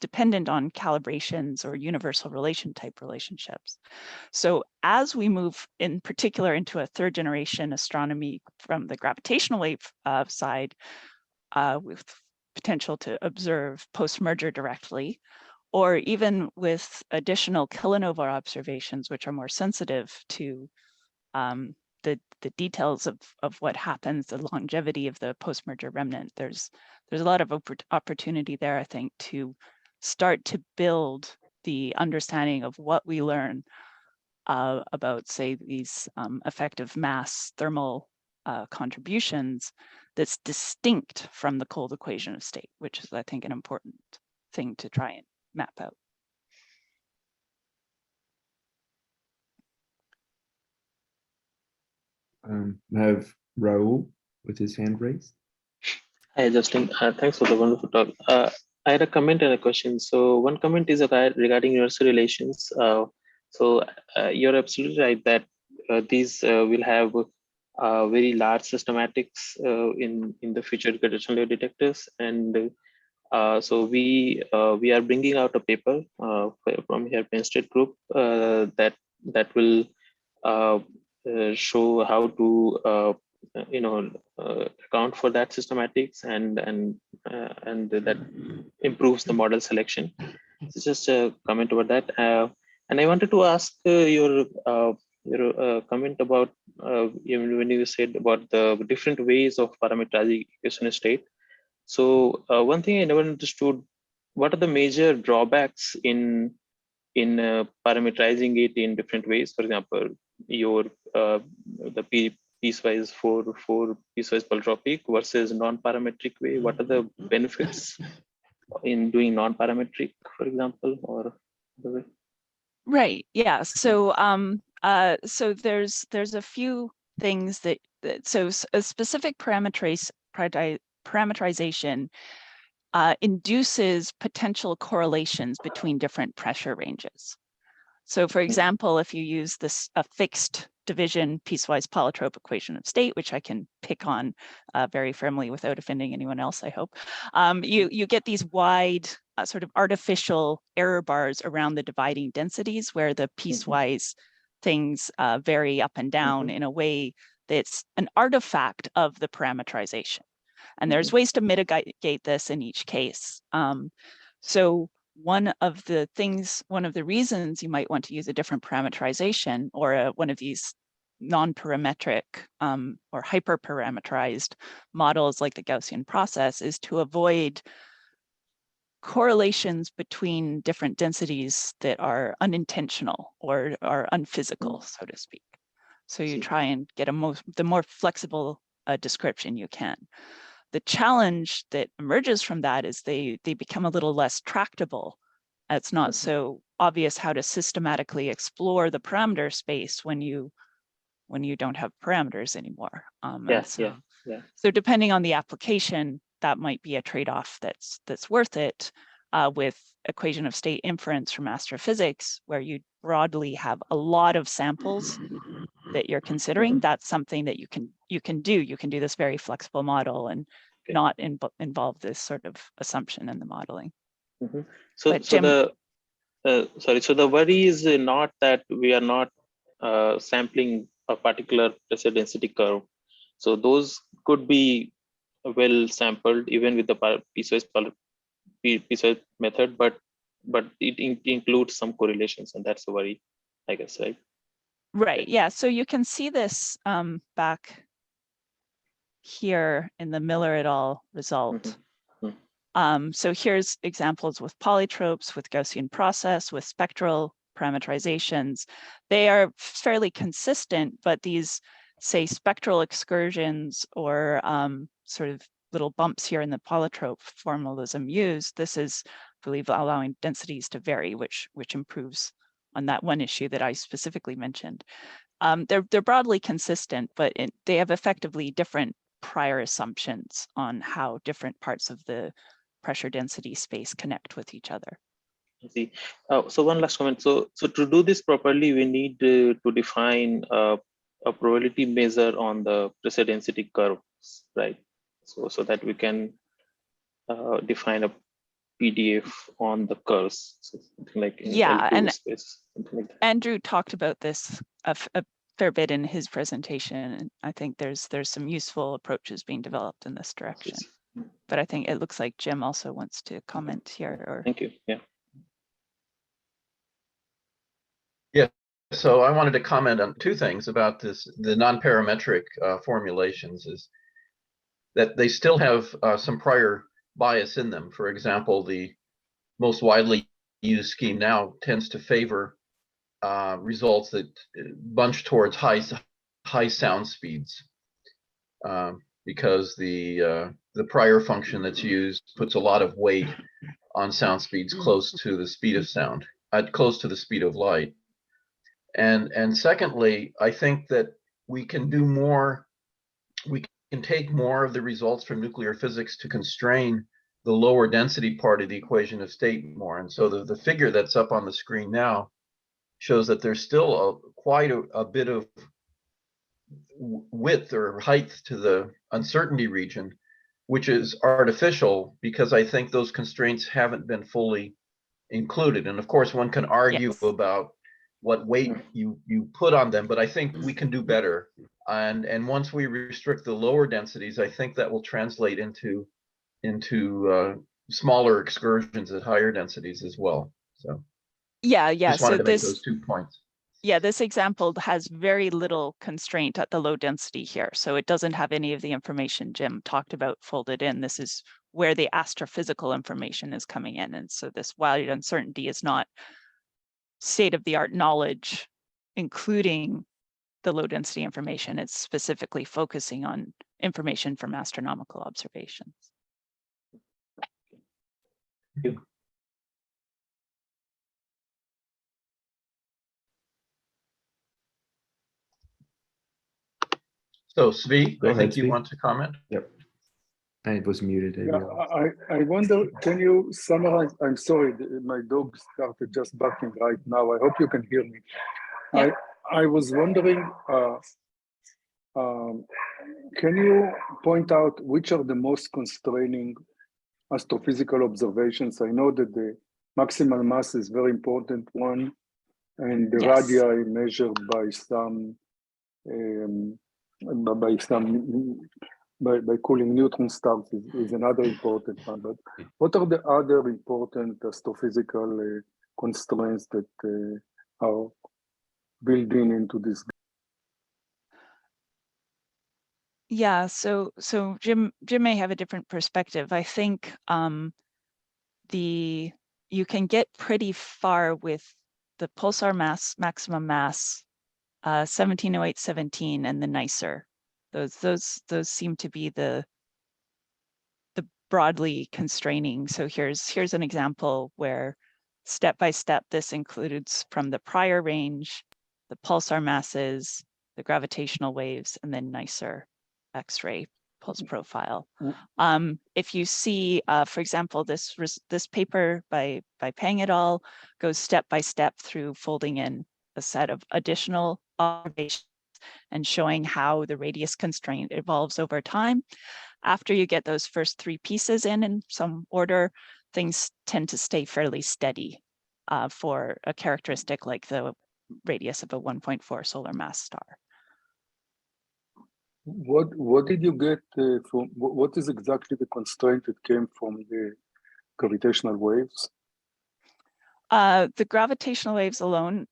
E: dependent on calibrations or universal relation type relationships. So as we move in particular into a third generation astronomy from the gravitational wave side, with potential to observe post-merger directly, or even with additional kilonova observations, which are more sensitive to the details of what happens, the longevity of the post-merger remnant. There's a lot of opportunity there, I think, to start to build the understanding of what we learn about, say, these effective mass thermal contributions that's distinct from the cold equation of state, which is, I think, an important thing to try and map out.
C: I have Raul with his hand raised.
G: Hi, Justin. Thanks for the wonderful talk. I had a comment and a question. So one comment is regarding universal relations. You're absolutely right that these will have very large systematics in the future gravitational wave detectors, and so we are bringing out a paper from here Penn State group that will show how to account for that systematics and that improves the model selection. So just a comment about that. And I wanted to ask your comment about when you said about the different ways of parameterizing equation state. So one thing I never understood, what are the major drawbacks in parameterizing it in different ways? For example, your the piecewise for piecewise polytropic versus non-parametric way. What are the benefits in doing non-parametric, for example, or the way?
E: Right. Yeah. So so there's a few things that so a specific parameterization induces potential correlations between different pressure ranges. So for example, if you use a fixed division piecewise polytrope equation of state, which I can pick on very firmly without offending anyone else, I hope, you get these wide sort of artificial error bars around the dividing densities where the piecewise things vary up and down in a way that's an artifact of the parameterization. And there's ways to mitigate this in each case. So one of the reasons you might want to use a different parameterization or one of these non-parametric or hyperparameterized models like the Gaussian process is to avoid correlations between different densities that are unintentional or are unphysical, so to speak. So you try and get the more flexible description you can. The challenge that emerges from that is they become a little less tractable. It's not so obvious how to systematically explore the parameter space when you don't have parameters anymore. So depending on the application, that might be a trade-off that's worth it. With equation of state inference from astrophysics, where you broadly have a lot of samples that you're considering, that's something that you can do. You can do this very flexible model and not involve this sort of assumption in the modeling.
G: So the worry is not that we are not sampling a particular pressure density curve. So those could be well sampled even with the piecewise method, but it includes some correlations, and that's the worry, I guess, right?
E: Right. Yeah. So you can see this back here in the Miller et al. Result. So here's examples with polytropes, with Gaussian process, with spectral parameterizations. They are fairly consistent, but these, say, spectral excursions or sort of little bumps here in the polytrope formalism used, this is, I believe, allowing densities to vary, which improves on that one issue that I specifically mentioned. They're broadly consistent, but they have effectively different prior assumptions on how different parts of the pressure density space connect with each other.
G: I see. So one last comment. So to do this properly, we need to define a probability measure on the pressure density curves, right? So that we can define a PDF on the curves, so something like in
E: Yeah,
G: L2
E: and
G: space, something like that.
E: Andrew talked about this a fair bit in his presentation, and I think there's some useful approaches being developed in this direction.
G: Yes.
E: But I think it looks like Jim also wants to comment here. Or
G: Thank you. Yeah.
A: So I wanted to comment on two things about this. The non-parametric formulations is that they still have some prior bias in them. For example, the most widely used scheme now tends to favor results that bunch towards high sound speeds, because the prior function that's used puts a lot of weight on sound speeds close to the speed of sound, close to the speed of light. And secondly, I think that we can do more. We can take more of the results from nuclear physics to constrain the lower density part of the equation of state more. And so the figure that's up on the screen now shows that there's still quite a bit of width or height to the uncertainty region, which is artificial because I think those constraints haven't been fully included. And of course, one can argue
E: Yes.
A: about what weight you put on them, but I think we can do better. And once we restrict the lower densities, I think that will translate into smaller excursions at higher densities as well. So
E: yeah,
A: just
E: so
A: wanted to make
E: this
A: those 2 points.
E: Yeah, this example has very little constraint at the low density here. So it doesn't have any of the information Jim talked about folded in. This is where the astrophysical information is coming in. And so this wide uncertainty is not state-of-the-art knowledge, including the low density information. It's specifically focusing on information from astronomical observations.
G: Thank you.
A: So Svi,
C: Go
A: I
C: ahead,
A: think you
C: Svi.
A: want to comment?
C: Yep. And it was muted. I
B: Yeah,
C: realized.
B: I wonder, can you summarize? I'm sorry, my dog started just barking right now. I hope you can hear me.
E: Yeah.
B: I was wondering, can you point out which are the most constraining astrophysical observations? I know that the maximal mass is very important one, and the
E: Yes.
B: radii measured by cooling neutron stars is another important one. But what are the other important astrophysical constraints that are built into this?
E: Yeah, so Jim may have a different perspective. I think you can get pretty far with the pulsar maximum mass 170817 and the nicer. Those seem to be the broadly constraining. So here's an example where step by step this includes from the prior range, the pulsar masses, the gravitational waves, and then nicer X-ray pulse profile. If you see, for example, this paper by Peng et al. Goes step by step through folding in a set of additional observations and showing how the radius constraint evolves over time. After you get those first 3 pieces in some order, things tend to stay fairly steady for a characteristic like the radius of a 1.4 solar mass star.
B: What did you get from, what is exactly the constraint that came from the gravitational waves?
E: The gravitational waves alone,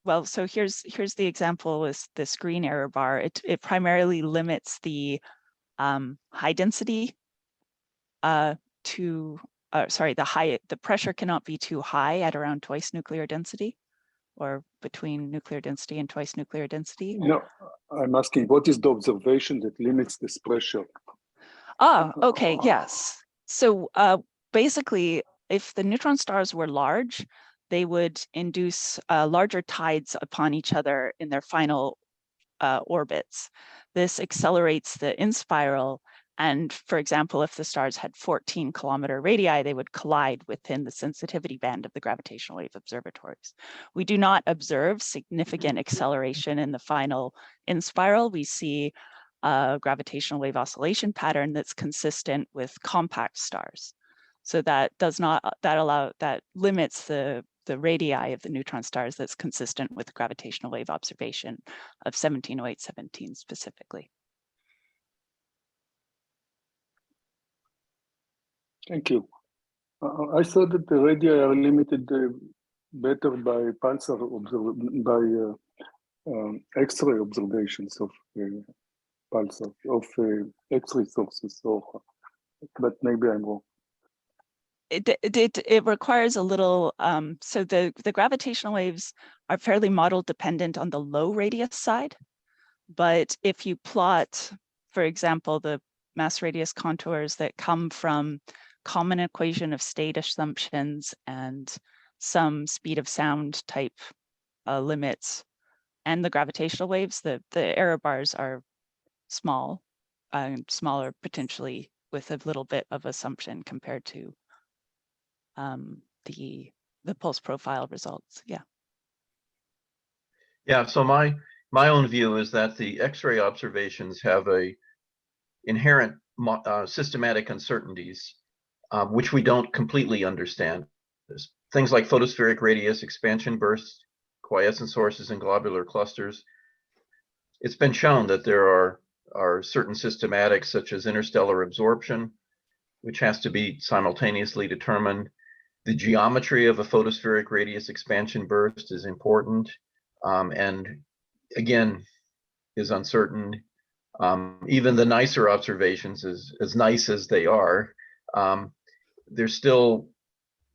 E: well, so here's the example with this green error bar. It primarily limits the high density to, the pressure cannot be too high at around twice nuclear density, or between nuclear density and twice nuclear density.
B: No, I'm asking what is the observation that limits this pressure?
E: Okay, yes. So basically, if the neutron stars were large, they would induce larger tides upon each other in their final orbits. This accelerates the in-spiral. And for example, if the stars had 14-kilometer radii, they would collide within the sensitivity band of the gravitational wave observatories. We do not observe significant acceleration in the final in-spiral. We see a gravitational wave oscillation pattern that's consistent with compact stars. So that limits the radii of the neutron stars that's consistent with gravitational wave observation of 1708-17 specifically.
B: Thank you. I saw that the radii are limited better by pulsar X-ray observations of pulsar of X-ray sources. But maybe I'm wrong.
E: It requires a little, so the gravitational waves are fairly model dependent on the low radius side. But if you plot, for example, the mass radius contours that come from common equation of state assumptions and some speed of sound type limits, and the gravitational waves, the error bars are small, smaller potentially with a little bit of assumption compared to the pulse profile results. Yeah.
A: Yeah, so my own view is that the X-ray observations have a inherent systematic uncertainties, which we don't completely understand. There's things like photospheric radius, expansion bursts, quiescent sources, and globular clusters. It's been shown that there are certain systematics such as interstellar absorption, which has to be simultaneously determined. The geometry of a photospheric radius expansion burst is important, and again, is uncertain. Even the nicer observations, as nice as they are, they're still,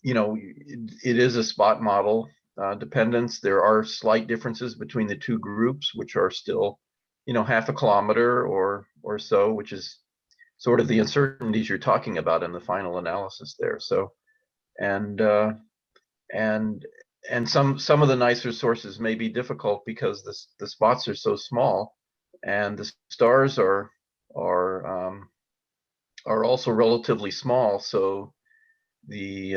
A: it is a spot model dependence. There are slight differences between the two groups, which are still, half a kilometer or so, which is sort of the uncertainties you're talking about in the final analysis there. So, and some of the nicer sources may be difficult because the spots are so small, and the stars are also relatively small. So the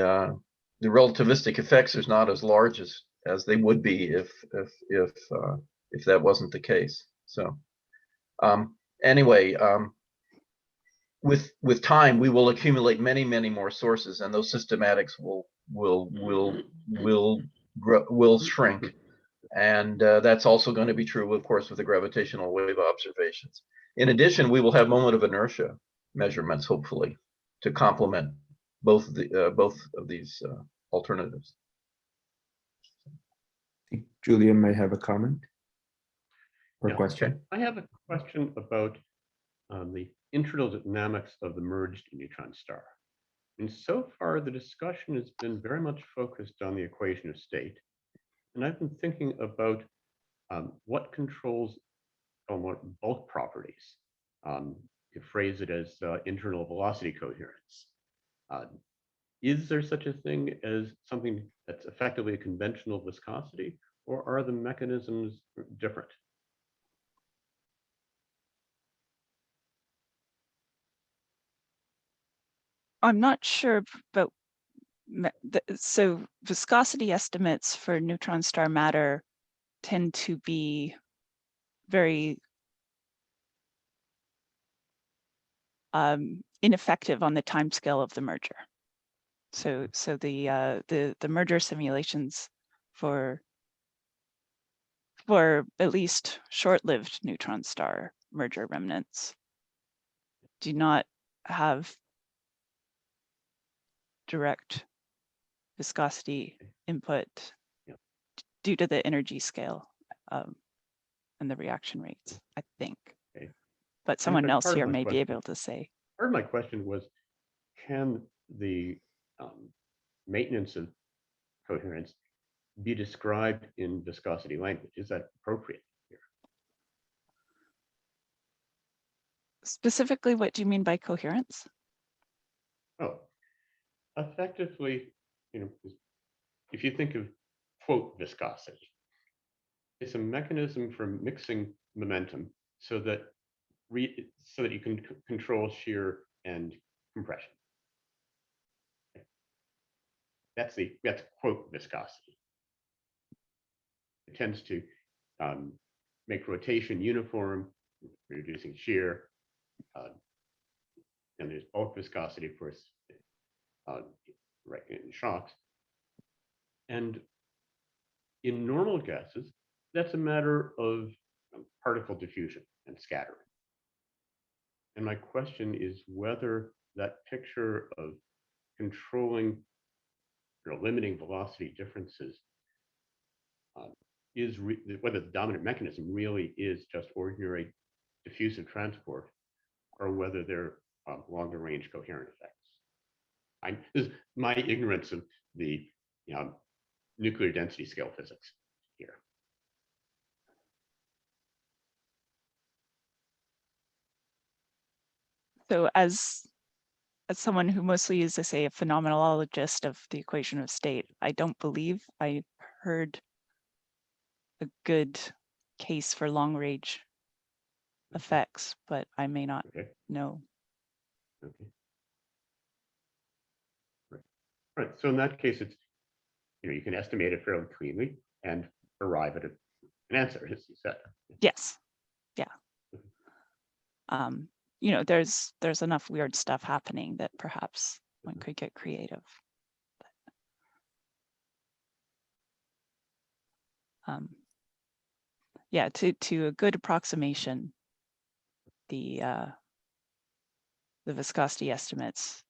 A: relativistic effects is not as large as they would be if that wasn't the case. So anyway, with time we will accumulate many more sources, and those systematics will shrink, and that's also going to be true, of course, with the gravitational wave observations. In addition, we will have moment of inertia measurements, hopefully, to complement both of these alternatives.
C: I think Julian might have a comment or
F: Yeah,
C: question.
F: okay. I have a question about the internal dynamics of the merged neutron star. And so far, the discussion has been very much focused on the equation of state. And I've been thinking about what controls what bulk properties, to phrase it as internal velocity coherence. Is there such a thing as something that's effectively a conventional viscosity, or are the mechanisms different?
E: I'm not sure, but so viscosity estimates for neutron star matter tend to be very ineffective on the time scale of the merger. So the merger simulations for at least short-lived neutron star merger remnants do not have direct viscosity input due to the energy scale and the reaction rates, I think.
F: Okay.
E: But someone else
F: part of
E: here
F: my
E: may be
F: question-
E: able to say.
F: Part of my question was, can the maintenance of coherence be described in viscosity language? Is that appropriate here?
E: Specifically, what do you mean by coherence?
F: Oh, effectively, if you think of quote viscosity, it's a mechanism for mixing momentum so that you can control shear and compression. That's quote viscosity. It tends to make rotation uniform, reducing shear. And there's bulk viscosity, of course. right in shocks. And in normal gases, that's a matter of particle diffusion and scattering. And my question is whether that picture of controlling or limiting velocity differences whether the dominant mechanism really is just ordinary diffusive transport, or whether they're longer range coherent effects. This is my ignorance of the nuclear density scale physics here.
E: So as someone who mostly is, say, a phenomenologist of the equation of state, I don't believe I heard a good case for long range effects, but I may not know.
F: Okay. Right. So in that case, it's you can estimate it fairly cleanly and arrive at an answer, as you said.
E: Yes. Yeah. There's enough weird stuff happening that perhaps one could get creative. Yeah, to a good approximation, the viscosity estimates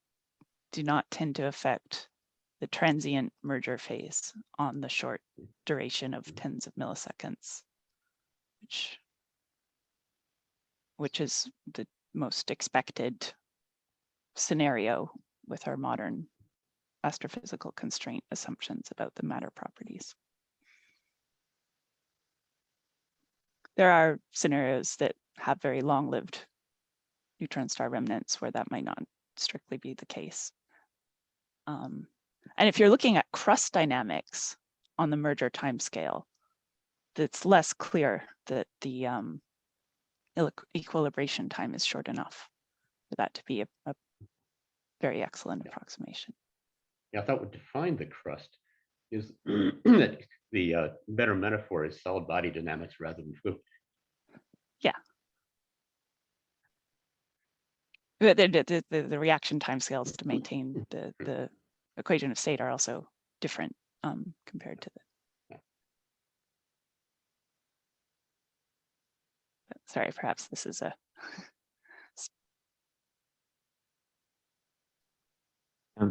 E: do not tend to affect the transient merger phase on the short duration of tens of milliseconds, which is the most expected scenario with our modern astrophysical constraint assumptions about the matter properties. There are scenarios that have very long-lived neutron star remnants where that might not strictly be the case. And if you're looking at crust dynamics on the merger timescale, it's less clear that the equilibration time is short enough for that to be a very excellent approximation.
F: Yeah, I thought what defined the crust is that the better metaphor is solid body dynamics rather than fluid.
E: Yeah. The reaction timescales to maintain the equation of state are also different compared to the. Sorry, perhaps this is a.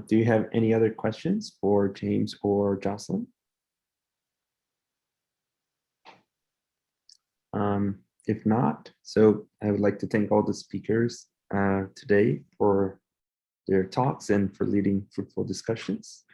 C: Do you have any other questions for James or Jocelyn? If not, so I would like to thank all the speakers today for their talks and for leading fruitful discussions.